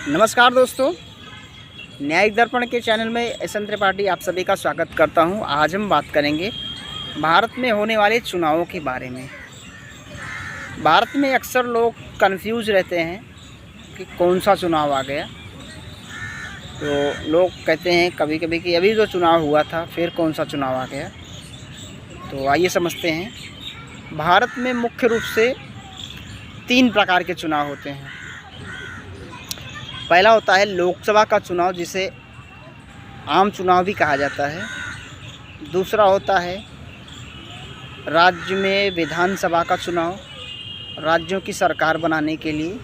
नमस्कार दोस्तों, न्यायिक दर्पण के चैनल में एसन त्रिपाठी आप सभी का स्वागत करता हूं। आज हम बात करेंगे भारत में होने वाले चुनावों के बारे में। भारत में अक्सर लोग कंफ्यूज रहते हैं कि कौन सा चुनाव आ गया। तो लोग कहते हैं कभी कभी कि अभी जो चुनाव हुआ था फिर कौन सा चुनाव आ गया। तो आइए समझते हैं। भारत में मुख्य रूप से 3 प्रकार के चुनाव होते हैं। पहला होता है लोकसभा का चुनाव, जिसे आम चुनाव भी कहा जाता है। दूसरा होता है राज्य में विधानसभा का चुनाव, राज्यों की सरकार बनाने के लिए।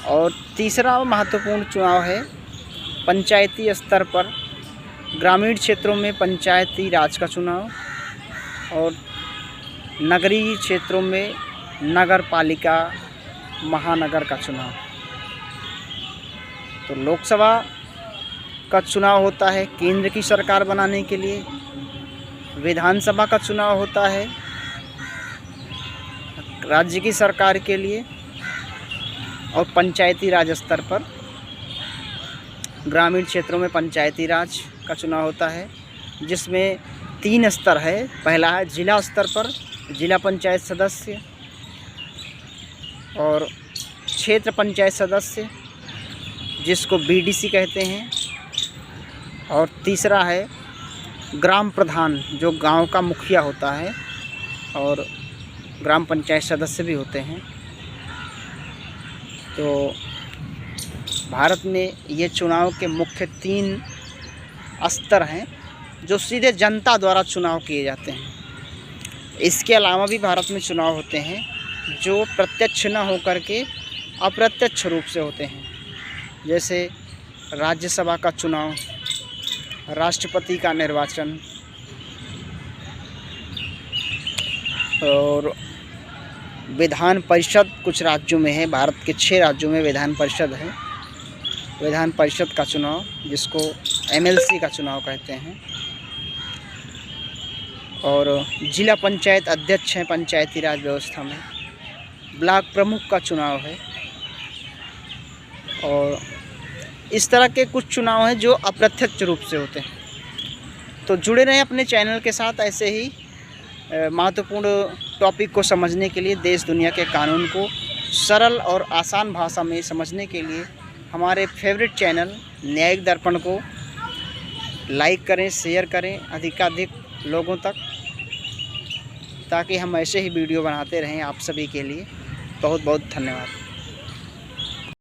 और तीसरा महत्वपूर्ण चुनाव है पंचायती स्तर पर, ग्रामीण क्षेत्रों में पंचायती राज का चुनाव, और नगरीय क्षेत्रों में नगर पालिका महानगर का चुनाव। तो लोकसभा का चुनाव होता है केंद्र की सरकार बनाने के लिए, विधानसभा का चुनाव होता है राज्य की सरकार के लिए, और पंचायती राज स्तर पर ग्रामीण क्षेत्रों में पंचायती राज का चुनाव होता है, जिसमें 3 स्तर है। पहला है जिला स्तर पर जिला पंचायत सदस्य और क्षेत्र पंचायत सदस्य, जिसको बीडीसी कहते हैं। और तीसरा है ग्राम प्रधान, जो गांव का मुखिया होता है और ग्राम पंचायत सदस्य भी होते हैं। तो भारत में ये चुनाव के मुख्य 3 स्तर हैं जो सीधे जनता द्वारा चुनाव किए जाते हैं। इसके अलावा भी भारत में चुनाव होते हैं जो प्रत्यक्ष न होकर के अप्रत्यक्ष रूप से होते हैं, जैसे राज्यसभा का चुनाव, राष्ट्रपति का निर्वाचन, और विधान परिषद कुछ राज्यों में है। भारत के 6 राज्यों में विधान परिषद है। विधान परिषद का चुनाव, जिसको एमएलसी का चुनाव कहते हैं। और जिला पंचायत अध्यक्ष हैं पंचायती राज व्यवस्था में। ब्लॉक प्रमुख का चुनाव है। और इस तरह के कुछ चुनाव हैं जो अप्रत्यक्ष रूप से होते हैं। तो जुड़े रहें अपने चैनल के साथ। ऐसे ही महत्वपूर्ण टॉपिक को समझने के लिए, देश दुनिया के कानून को सरल और आसान भाषा में समझने के लिए हमारे फेवरेट चैनल न्यायिक दर्पण को लाइक करें, शेयर करें अधिकाधिक लोगों तक, ताकि हम ऐसे ही वीडियो बनाते रहें आप सभी के लिए। बहुत बहुत धन्यवाद।